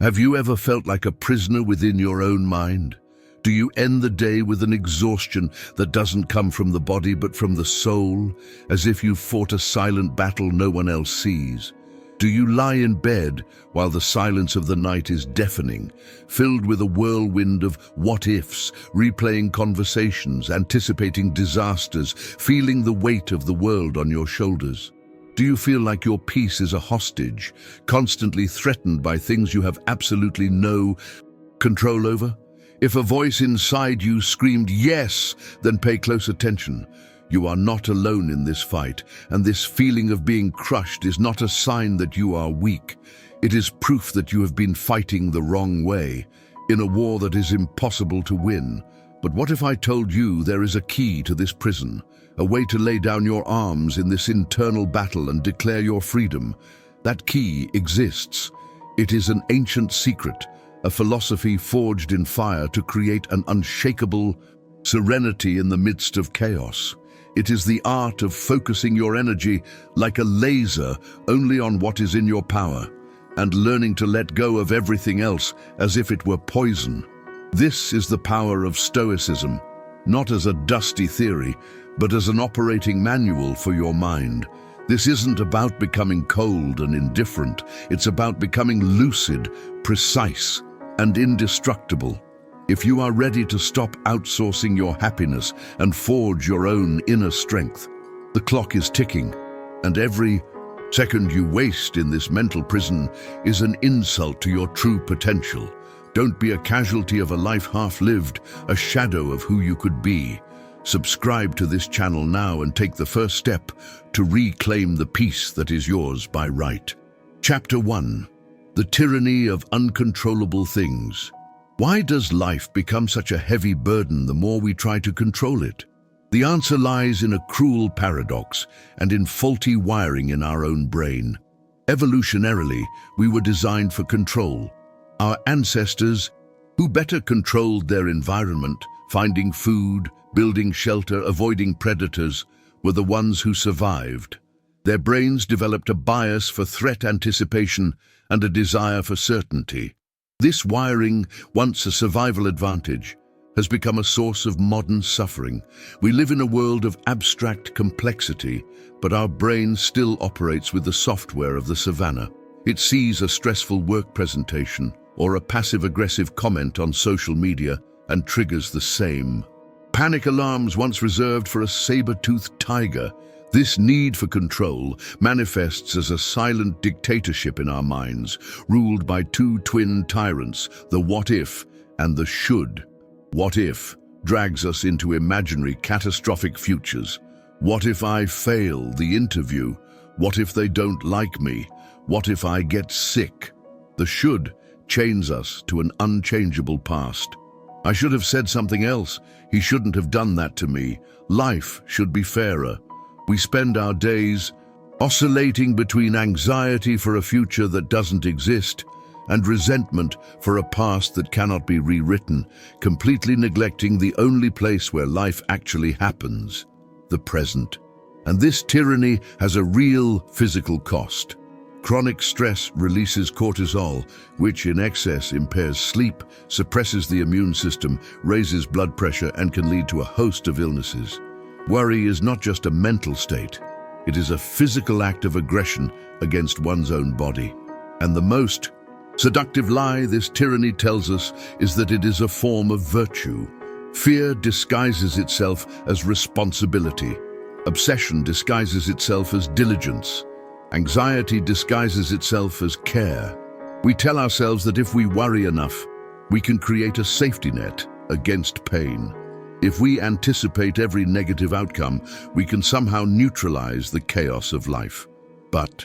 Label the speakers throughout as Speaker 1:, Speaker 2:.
Speaker 1: Have you ever felt like a prisoner within your own mind? Do you end the day with an exhaustion that doesn't come from the body but from the soul, as if you've fought a silent battle no one else sees? Do you lie in bed while the silence of the night is deafening, filled with a whirlwind of what-ifs, replaying conversations, anticipating disasters, feeling the weight of the world on your shoulders? Do you feel like your peace is a hostage, constantly threatened by things you have absolutely no control over? If a voice inside you screamed yes, then pay close attention. You are not alone in this fight, and this feeling of being crushed is not a sign that you are weak. It is proof that you have been fighting the wrong way, in a war that is impossible to win. But what if I told you there is a key to this prison, a way to lay down your arms in this internal battle and declare your freedom? That key exists. It is an ancient secret, a philosophy forged in fire to create an unshakable serenity in the midst of chaos. It is the art of focusing your energy like a laser only on what is in your power, and learning to let go of everything else as if it were poison. This is the power of Stoicism, not as a dusty theory, but as an operating manual for your mind. This isn't about becoming cold and indifferent. It's about becoming lucid, precise, and indestructible. If you are ready to stop outsourcing your happiness and forge your own inner strength, the clock is ticking, and every second you waste in this mental prison is an insult to your true potential. Don't be a casualty of a life half-lived, a shadow of who you could be. Subscribe to this channel now and take the first step to reclaim the peace that is yours by right. Chapter 1. The Tyranny of Uncontrollable Things. Why does life become such a heavy burden the more we try to control it? The answer lies in a cruel paradox and in faulty wiring in our own brain. Evolutionarily, we were designed for control. Our ancestors, who better controlled their environment, finding food, building shelter, avoiding predators, were the ones who survived. Their brains developed a bias for threat anticipation and a desire for certainty. This wiring, once a survival advantage, has become a source of modern suffering. We live in a world of abstract complexity, but our brain still operates with the software of the savannah. It sees a stressful work presentation or a passive-aggressive comment on social media and triggers the same. Panic alarms once reserved for a saber-toothed tiger. This need for control manifests as a silent dictatorship in our minds, ruled by two twin tyrants, the what-if and the should. What if drags us into imaginary catastrophic futures. What if I fail the interview? What if they don't like me? What if I get sick? The should chains us to an unchangeable past. I should have said something else. He shouldn't have done that to me. Life should be fairer. We spend our days oscillating between anxiety for a future that doesn't exist and resentment for a past that cannot be rewritten, completely neglecting the only place where life actually happens, the present. And this tyranny has a real physical cost. Chronic stress releases cortisol, which in excess impairs sleep, suppresses the immune system, raises blood pressure, and can lead to a host of illnesses. Worry is not just a mental state, it is a physical act of aggression against one's own body. And the most seductive lie this tyranny tells us is that it is a form of virtue. Fear disguises itself as responsibility. Obsession disguises itself as diligence. Anxiety disguises itself as care. We tell ourselves that if we worry enough, we can create a safety net against pain. If we anticipate every negative outcome, we can somehow neutralize the chaos of life. But,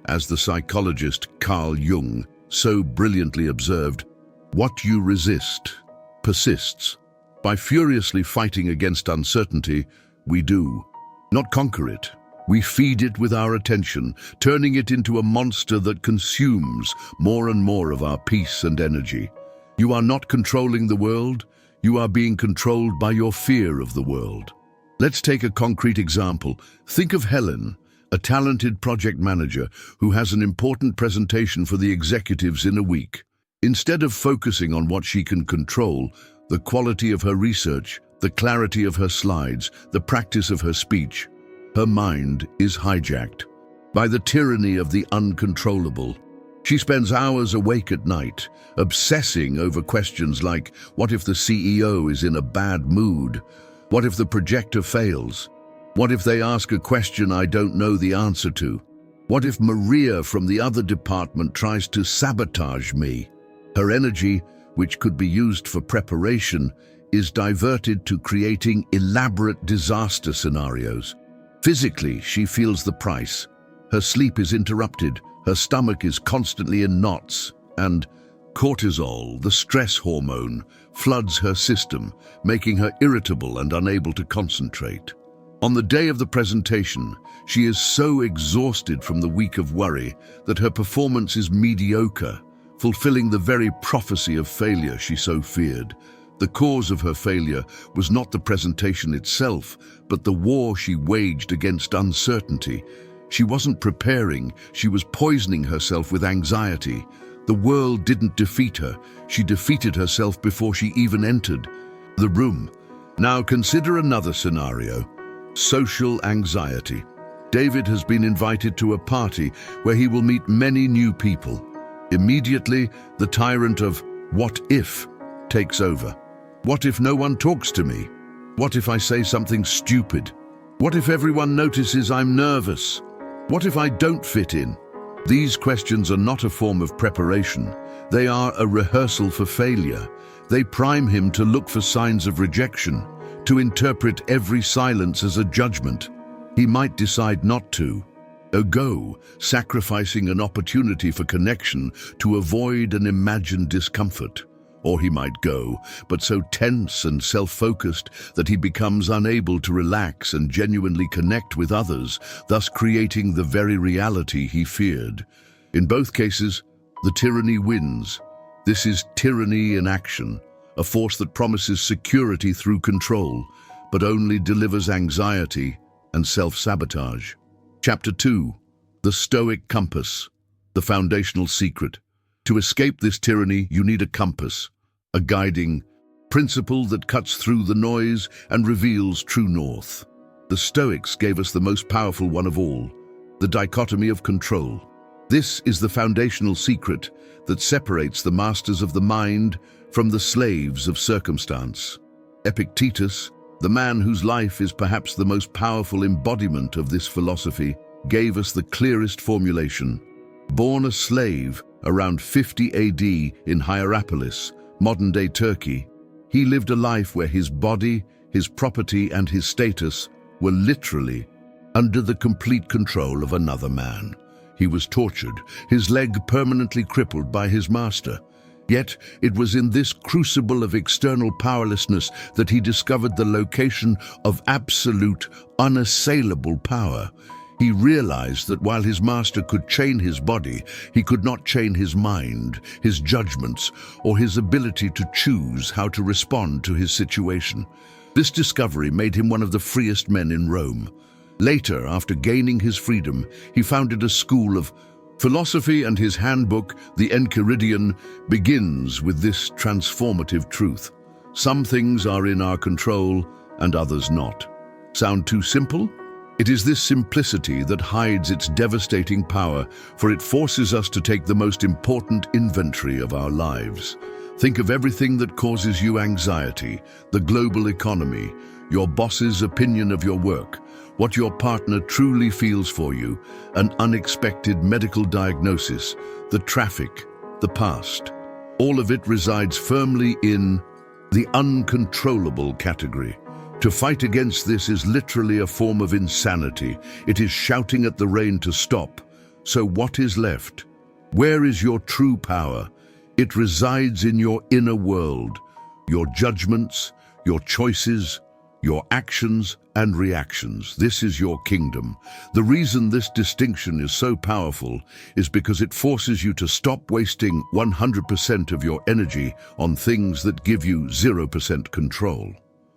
Speaker 1: as the psychologist Carl Jung so brilliantly observed, what you resist persists. By furiously fighting against uncertainty, we do not conquer it. We feed it with our attention, turning it into a monster that consumes more and more of our peace and energy. You are not controlling the world. You are being controlled by your fear of the world. Let's take a concrete example. Think of Helen, a talented project manager who has an important presentation for the executives in a week. Instead of focusing on what she can control, the quality of her research, the clarity of her slides, the practice of her speech, her mind is hijacked by the tyranny of the uncontrollable. She spends hours awake at night, obsessing over questions like, what if the CEO is in a bad mood? What if the projector fails? What if they ask a question I don't know the answer to? What if Maria from the other department tries to sabotage me? Her energy, which could be used for preparation, is diverted to creating elaborate disaster scenarios. Physically, she feels the price. Her sleep is interrupted, her stomach is constantly in knots, and cortisol, the stress hormone, floods her system, making her irritable and unable to concentrate. On the day of the presentation, she is so exhausted from the week of worry that her performance is mediocre, fulfilling the very prophecy of failure she so feared. The cause of her failure was not the presentation itself, but the war she waged against uncertainty. She wasn't preparing, she was poisoning herself with anxiety. The world didn't defeat her, she defeated herself before she even entered the room. Now consider another scenario: social anxiety. David has been invited to a party where he will meet many new people. Immediately, the tyrant of "what if" takes over. What if no one talks to me? What if I say something stupid? What if everyone notices I'm nervous? What if I don't fit in? These questions are not a form of preparation. They are a rehearsal for failure. They prime him to look for signs of rejection, to interpret every silence as a judgment. He might decide not to go, sacrificing an opportunity for connection to avoid an imagined discomfort. Or he might go, but so tense and self-focused that he becomes unable to relax and genuinely connect with others, thus creating the very reality he feared. In both cases, the tyranny wins. This is tyranny in action, a force that promises security through control, but only delivers anxiety and self-sabotage. Chapter 2. The Stoic Compass, the foundational secret. To escape this tyranny, you need a compass, a guiding principle that cuts through the noise and reveals true north. The Stoics gave us the most powerful one of all, the dichotomy of control. This is the foundational secret that separates the masters of the mind from the slaves of circumstance. Epictetus, the man whose life is perhaps the most powerful embodiment of this philosophy, gave us the clearest formulation. Born a slave around 50 AD in Hierapolis, modern-day Turkey, he lived a life where his body, his property, and his status were literally under the complete control of another man. He was tortured, his leg permanently crippled by his master. Yet it was in this crucible of external powerlessness that he discovered the location of absolute, unassailable power. He realized that while his master could chain his body, he could not chain his mind, his judgments, or his ability to choose how to respond to his situation. This discovery made him one of the freest men in Rome. Later, after gaining his freedom, he founded a school of philosophy, and his handbook, the Enchiridion, begins with this transformative truth: some things are in our control and others not. Sound too simple? It is this simplicity that hides its devastating power, for it forces us to take the most important inventory of our lives. Think of everything that causes you anxiety: the global economy, your boss's opinion of your work, what your partner truly feels for you, an unexpected medical diagnosis, the traffic, the past. All of it resides firmly in the uncontrollable category. To fight against this is literally a form of insanity. It is shouting at the rain to stop. So what is left? Where is your true power? It resides in your inner world, your judgments, your choices, your actions and reactions. This is your kingdom. The reason this distinction is so powerful is because it forces you to stop wasting 100% of your energy on things that give you 0% control.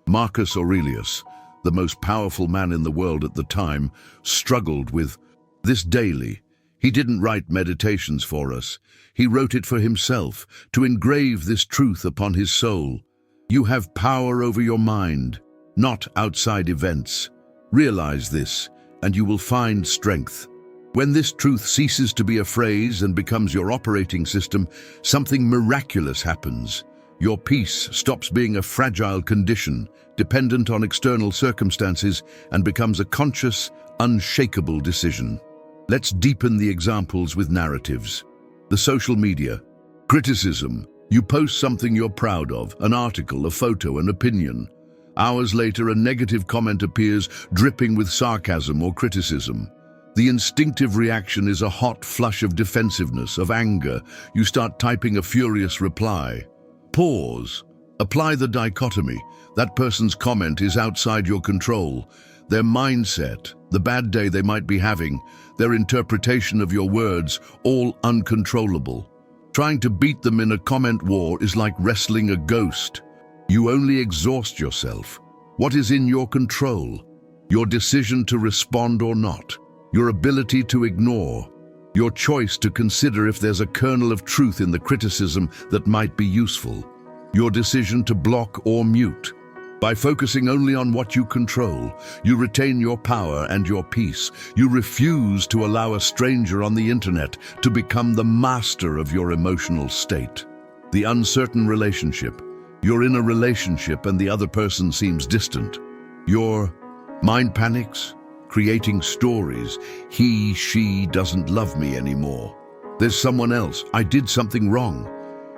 Speaker 1: Marcus Aurelius, the most powerful man in the world at the time, struggled with this daily. He didn't write meditations for us. He wrote it for himself, to engrave this truth upon his soul. You have power over your mind, not outside events. Realize this, and you will find strength. When this truth ceases to be a phrase and becomes your operating system, something miraculous happens. Your peace stops being a fragile condition, dependent on external circumstances, and becomes a conscious, unshakable decision. Let's deepen the examples with narratives. The social media. Criticism. You post something you're proud of, an article, a photo, an opinion. Hours later, a negative comment appears, dripping with sarcasm or criticism. The instinctive reaction is a hot flush of defensiveness, of anger. You start typing a furious reply. Pause. Apply the dichotomy. That person's comment is outside your control. Their mindset, the bad day they might be having, their interpretation of your words, all uncontrollable. Trying to beat them in a comment war is like wrestling a ghost. You only exhaust yourself. What is in your control? Your decision to respond or not. Your ability to ignore. Your choice to consider if there's a kernel of truth in the criticism that might be useful. Your decision to block or mute. By focusing only on what you control, you retain your power and your peace. You refuse to allow a stranger on the internet to become the master of your emotional state. The uncertain relationship. You're in a relationship and the other person seems distant. Your mind panics, creating stories. He, she doesn't love me anymore. There's someone else. I did something wrong.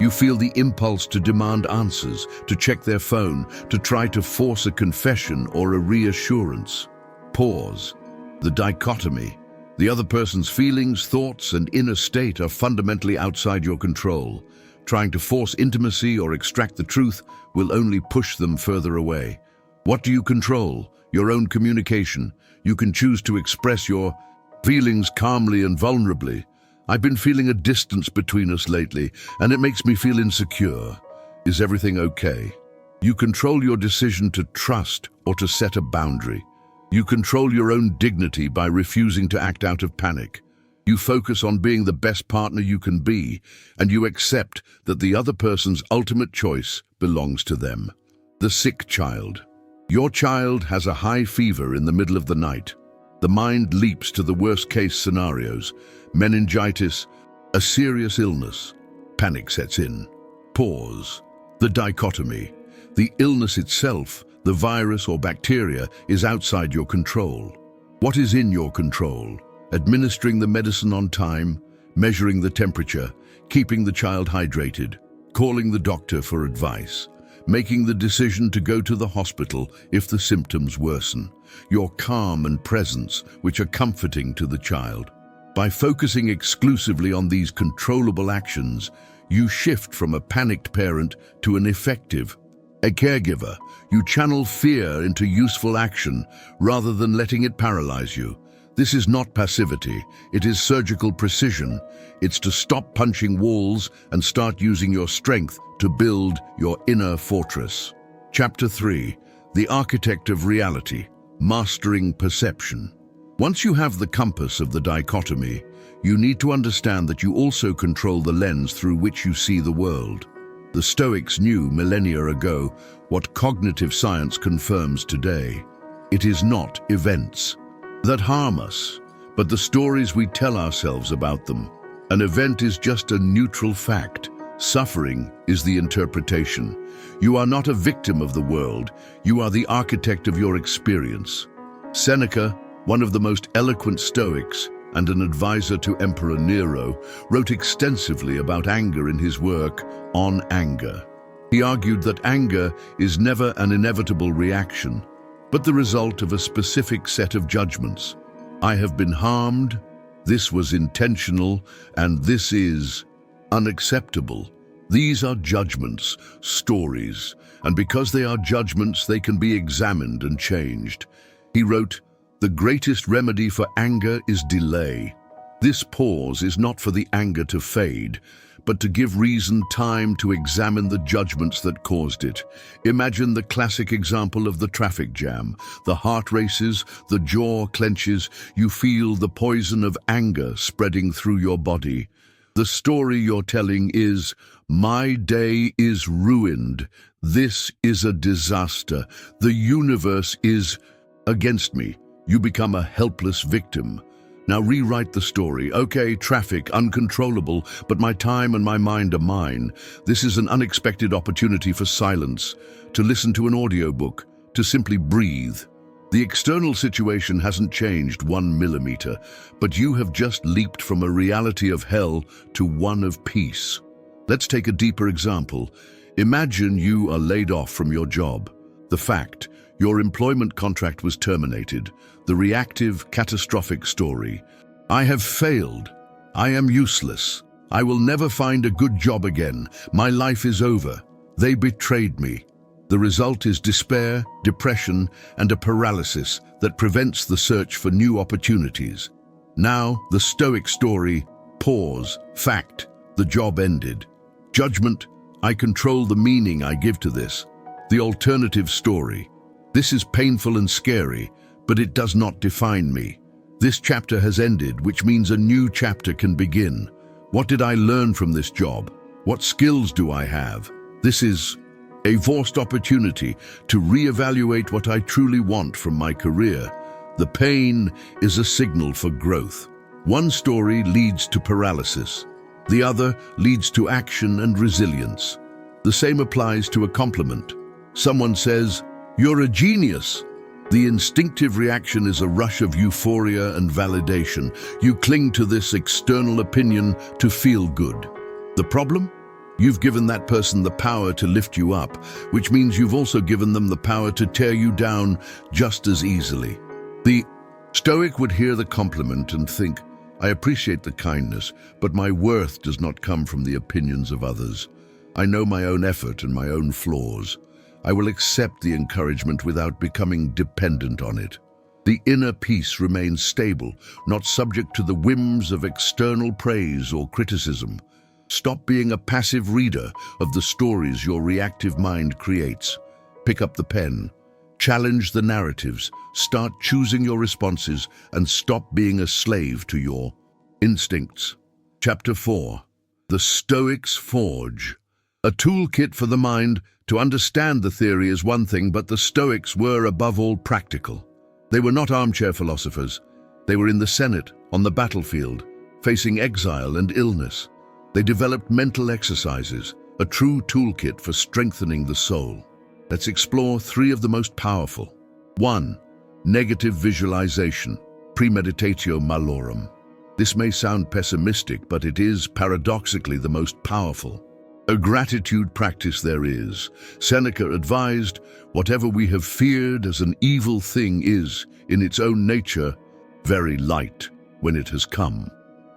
Speaker 1: You feel the impulse to demand answers, to check their phone, to try to force a confession or a reassurance. Pause. The dichotomy. The other person's feelings, thoughts, and inner state are fundamentally outside your control. Trying to force intimacy or extract the truth will only push them further away. What do you control? Your own communication. You can choose to express your feelings calmly and vulnerably. I've been feeling a distance between us lately, and it makes me feel insecure. Is everything okay? You control your decision to trust or to set a boundary. You control your own dignity by refusing to act out of panic. You focus on being the best partner you can be, and you accept that the other person's ultimate choice belongs to them. The sick child. Your child has a high fever in the middle of the night. The mind leaps to the worst-case scenarios. Meningitis, a serious illness. Panic sets in. Pause. The dichotomy. The illness itself, the virus or bacteria, is outside your control. What is in your control? Administering the medicine on time, measuring the temperature, keeping the child hydrated, calling the doctor for advice, making the decision to go to the hospital if the symptoms worsen. Your calm and presence, which are comforting to the child. By focusing exclusively on these controllable actions, you shift from a panicked parent to an effective, a caregiver. You channel fear into useful action rather than letting it paralyze you. This is not passivity, it is surgical precision. It's to stop punching walls and start using your strength to build your inner fortress. Chapter 3. The Architect of Reality, Mastering Perception. Once you have the compass of the dichotomy, you need to understand that you also control the lens through which you see the world. The Stoics knew millennia ago what cognitive science confirms today. It is not events that harm us, but the stories we tell ourselves about them. An event is just a neutral fact. Suffering is the interpretation. You are not a victim of the world. You are the architect of your experience. Seneca, one of the most eloquent Stoics and an advisor to Emperor Nero, wrote extensively about anger in his work, On Anger. He argued that anger is never an inevitable reaction, but the result of a specific set of judgments. I have been harmed, this was intentional, and this is unacceptable. These are judgments, stories, and because they are judgments, they can be examined and changed. He wrote, "The greatest remedy for anger is delay. This pause is not for the anger to fade, but to give reason time to examine the judgments that caused it. Imagine the classic example of the traffic jam. The heart races, the jaw clenches, you feel the poison of anger spreading through your body. The story you're telling is, "My day is ruined. This is a disaster. The universe is against me." You become a helpless victim. Now rewrite the story. Okay, traffic, uncontrollable, but my time and my mind are mine. This is an unexpected opportunity for silence, to listen to an audiobook, to simply breathe. The external situation hasn't changed 1 millimeter, but you have just leaped from a reality of hell to one of peace. Let's take a deeper example. Imagine you are laid off from your job. The fact, your employment contract was terminated. The reactive, catastrophic story. I have failed. I am useless. I will never find a good job again. My life is over. They betrayed me. The result is despair, depression, and a paralysis that prevents the search for new opportunities. Now, the Stoic story. Pause. Fact. The job ended. Judgment. I control the meaning I give to this. The alternative story. This is painful and scary, but it does not define me. This chapter has ended, which means a new chapter can begin. What did I learn from this job? What skills do I have? This is a vast opportunity to reevaluate what I truly want from my career. The pain is a signal for growth. One story leads to paralysis. The other leads to action and resilience. The same applies to a compliment. Someone says, "You're a genius." The instinctive reaction is a rush of euphoria and validation. You cling to this external opinion to feel good. The problem? You've given that person the power to lift you up, which means you've also given them the power to tear you down just as easily. The Stoic would hear the compliment and think, "I appreciate the kindness, but my worth does not come from the opinions of others. I know my own effort and my own flaws. I will accept the encouragement without becoming dependent on it." The inner peace remains stable, not subject to the whims of external praise or criticism. Stop being a passive reader of the stories your reactive mind creates. Pick up the pen. Challenge the narratives. Start choosing your responses and stop being a slave to your instincts. Chapter 4. The Stoics' Forge. A toolkit for the mind. To understand the theory is one thing, but the Stoics were above all practical. They were not armchair philosophers. They were in the Senate, on the battlefield, facing exile and illness. They developed mental exercises, a true toolkit for strengthening the soul. Let's explore 3 of the most powerful. 1. Negative visualization, premeditatio malorum. This may sound pessimistic, but it is paradoxically the most powerful. A gratitude practice there is. Seneca advised, "Whatever we have feared as an evil thing is, in its own nature, very light when it has come."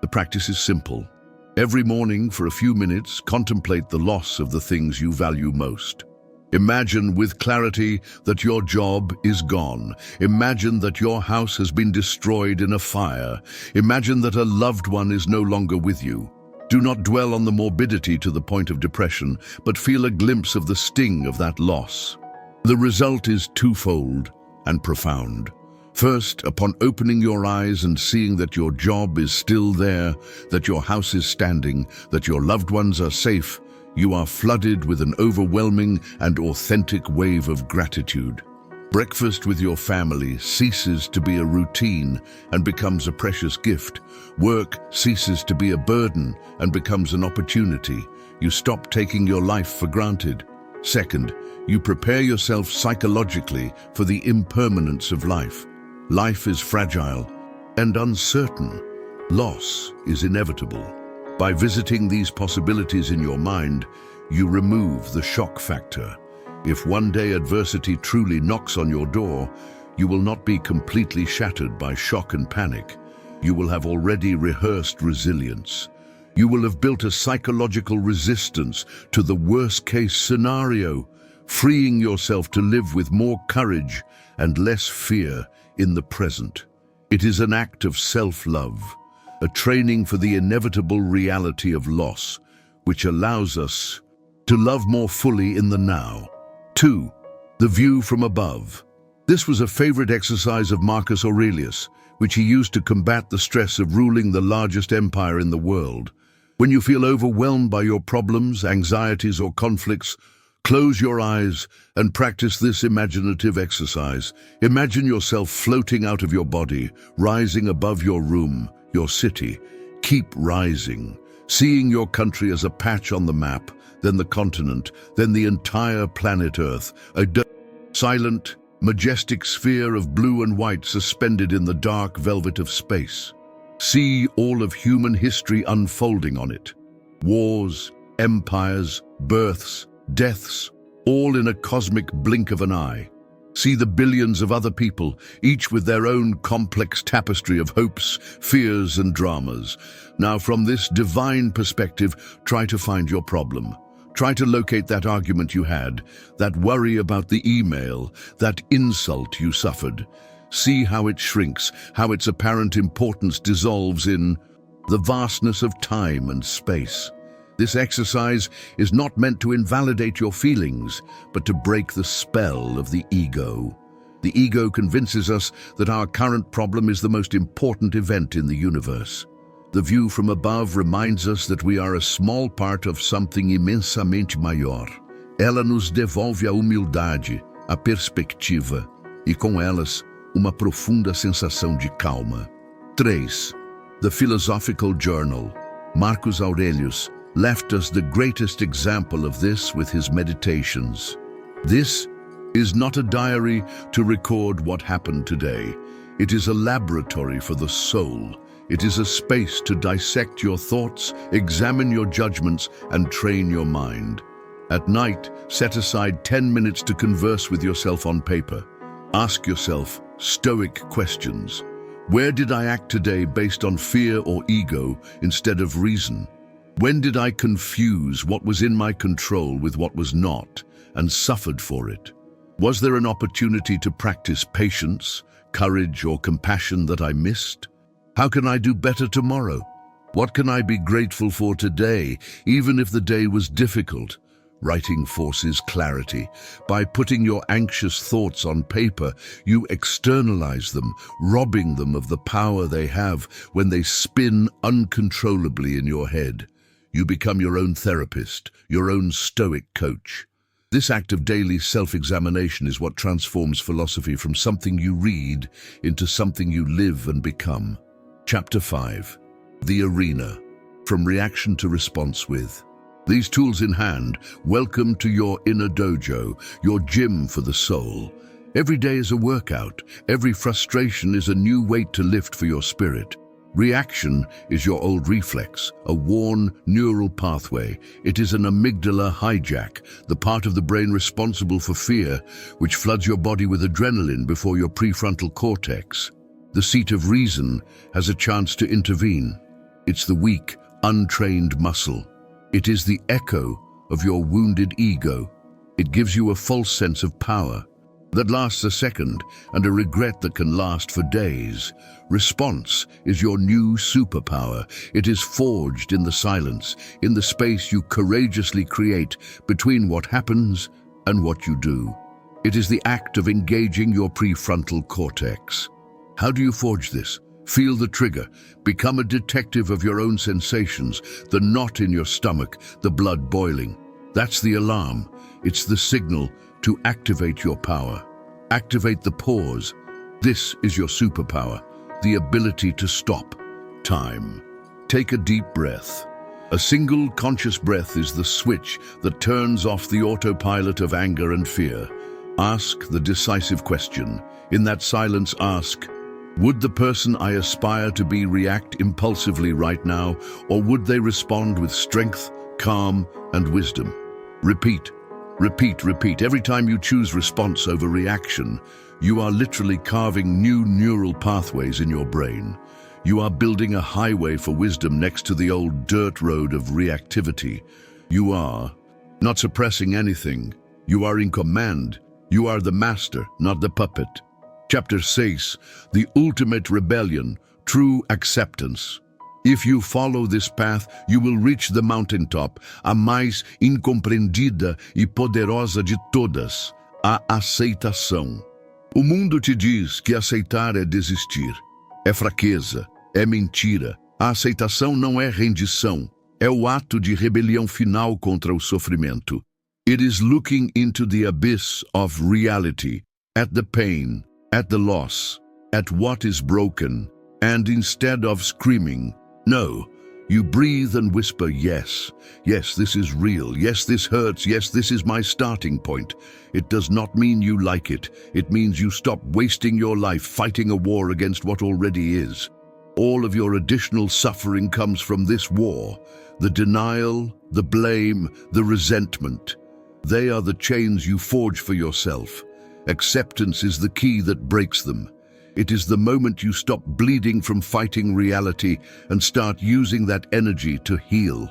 Speaker 1: The practice is simple. Every morning, for a few minutes, contemplate the loss of the things you value most. Imagine with clarity that your job is gone. Imagine that your house has been destroyed in a fire. Imagine that a loved one is no longer with you. Do not dwell on the morbidity to the point of depression, but feel a glimpse of the sting of that loss. The result is twofold and profound. First, upon opening your eyes and seeing that your job is still there, that your house is standing, that your loved ones are safe, you are flooded with an overwhelming and authentic wave of gratitude. Breakfast with your family ceases to be a routine and becomes a precious gift. Work ceases to be a burden and becomes an opportunity. You stop taking your life for granted. Second, you prepare yourself psychologically for the impermanence of life. Life is fragile and uncertain. Loss is inevitable. By visiting these possibilities in your mind, you remove the shock factor. If one day adversity truly knocks on your door, you will not be completely shattered by shock and panic. You will have already rehearsed resilience. You will have built a psychological resistance to the worst-case scenario, freeing yourself to live with more courage and less fear in the present. It is an act of self-love, a training for the inevitable reality of loss, which allows us to love more fully in the now. 2. The view from above. This was a favorite exercise of Marcus Aurelius, which he used to combat the stress of ruling the largest empire in the world. When you feel overwhelmed by your problems, anxieties, or conflicts, close your eyes and practice this imaginative exercise. Imagine yourself floating out of your body, rising above your room, your city. Keep rising, seeing your country as a patch on the map, then the continent, then the entire planet Earth, a silent, majestic sphere of blue and white suspended in the dark velvet of space. See all of human history unfolding on it. Wars, empires, births, deaths, all in a cosmic blink of an eye. See the billions of other people, each with their own complex tapestry of hopes, fears, and dramas. Now, from this divine perspective, try to find your problem. Try to locate that argument you had, that worry about the email, that insult you suffered. See how it shrinks, how its apparent importance dissolves in the vastness of time and space. This exercise is not meant to invalidate your feelings, but to break the spell of the ego. The ego convinces us that our current problem is the most important event in the universe. The view from above reminds us that we are a small part of something imensamente maior. Ela nos devolve a humildade, a perspectiva, e com elas, uma profunda sensação de calma. 3. The Philosophical Journal. Marcus Aurelius left us the greatest example of this with his meditations. This is not a diary to record what happened today. It is a laboratory for the soul. It is a space to dissect your thoughts, examine your judgments, and train your mind. At night, set aside 10 minutes to converse with yourself on paper. Ask yourself Stoic questions. Where did I act today based on fear or ego instead of reason? When did I confuse what was in my control with what was not, and suffered for it? Was there an opportunity to practice patience, courage, or compassion that I missed? How can I do better tomorrow? What can I be grateful for today, even if the day was difficult? Writing forces clarity. By putting your anxious thoughts on paper, you externalize them, robbing them of the power they have when they spin uncontrollably in your head. You become your own therapist, your own Stoic coach. This act of daily self-examination is what transforms philosophy from something you read into something you live and become. Chapter 5. The Arena. From reaction to response with. These tools in hand, welcome to your inner dojo, your gym for the soul. Every day is a workout. Every frustration is a new weight to lift for your spirit. Reaction is your old reflex, a worn neural pathway. It is an amygdala hijack, the part of the brain responsible for fear, which floods your body with adrenaline before your prefrontal cortex. The seat of reason has a chance to intervene. It's the weak, untrained muscle. It is the echo of your wounded ego. It gives you a false sense of power that lasts a second and a regret that can last for days. Response is your new superpower. It is forged in the silence, in the space you courageously create between what happens and what you do. It is the act of engaging your prefrontal cortex. How do you forge this? Feel the trigger. Become a detective of your own sensations, the knot in your stomach, the blood boiling. That's the alarm. It's the signal to activate your power. Activate the pause. This is your superpower, the ability to stop time. Take a deep breath. A single conscious breath is the switch that turns off the autopilot of anger and fear. Ask the decisive question. In that silence, ask, would the person I aspire to be react impulsively right now, or would they respond with strength, calm, and wisdom? Repeat. Repeat, repeat. Every time you choose response over reaction, you are literally carving new neural pathways in your brain. You are building a highway for wisdom next to the old dirt road of reactivity. You are not suppressing anything. You are in command. You are the master, not the puppet. Chapter 6. The Ultimate Rebellion, True Acceptance. If you follow this path, you will reach the mountaintop, a mais incompreendida e poderosa de todas, a aceitação. O mundo te diz que aceitar é desistir, é fraqueza, é mentira. A aceitação não é rendição, é o ato de rebelião final contra o sofrimento. It is looking into the abyss of reality, at the pain, at the loss, at what is broken, and instead of screaming, no, you breathe and whisper, yes, yes, this is real, yes, this hurts, yes, this is my starting point. It does not mean you like it. It means you stop wasting your life fighting a war against what already is. All of your additional suffering comes from this war. The denial, the blame, the resentment. They are the chains you forge for yourself. Acceptance is the key that breaks them. It is the moment you stop bleeding from fighting reality and start using that energy to heal.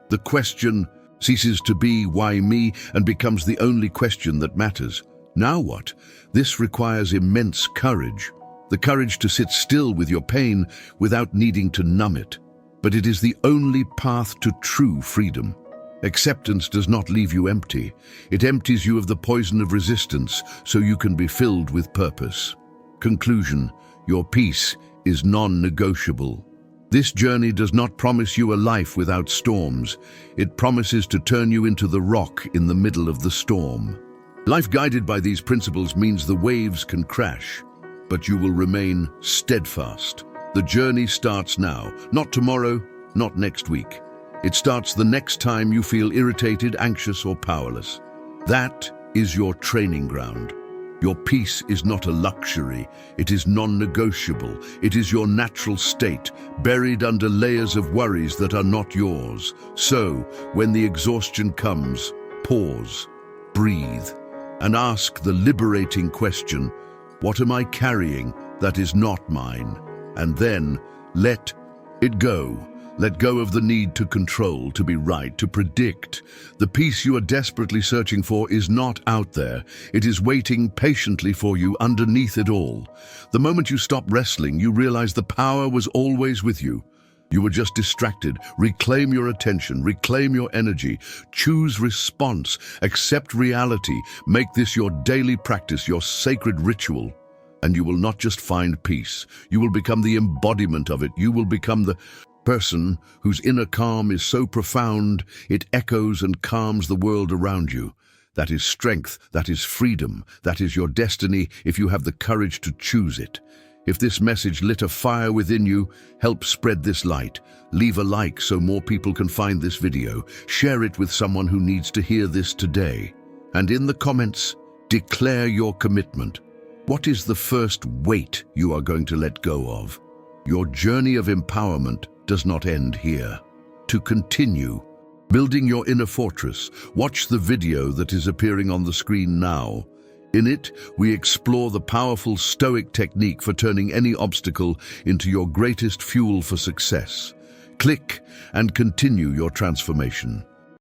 Speaker 1: The question ceases to be why me and becomes the only question that matters. Now what? This requires immense courage. The courage to sit still with your pain without needing to numb it. But it is the only path to true freedom. Acceptance does not leave you empty. It empties you of the poison of resistance so you can be filled with purpose. Conclusion: your peace is non-negotiable. This journey does not promise you a life without storms. It promises to turn you into the rock in the middle of the storm. Life guided by these principles means the waves can crash, but you will remain steadfast. The journey starts now, not tomorrow, not next week. It starts the next time you feel irritated, anxious, or powerless. That is your training ground. Your peace is not a luxury, it is non-negotiable. It is your natural state, buried under layers of worries that are not yours. So, when the exhaustion comes, pause, breathe, and ask the liberating question, what am I carrying that is not mine? And then, let it go. Let go of the need to control, to be right, to predict. The peace you are desperately searching for is not out there. It is waiting patiently for you underneath it all. The moment you stop wrestling, you realize the power was always with you. You were just distracted. Reclaim your attention, reclaim your energy, choose response, accept reality. Make this your daily practice, your sacred ritual. And you will not just find peace. You will become the embodiment of it. You will become the person whose inner calm is so profound it echoes and calms the world around you. That is strength, that is freedom, that is your destiny if you have the courage to choose it. If this message lit a fire within you, help spread this light. Leave a like so more people can find this video. Share it with someone who needs to hear this today. And in the comments, declare your commitment. What is the first weight you are going to let go of? Your journey of empowerment does not end here. To continue building your inner fortress, watch the video that is appearing on the screen now. In it, we explore the powerful Stoic technique for turning any obstacle into your greatest fuel for success. Click and continue your transformation.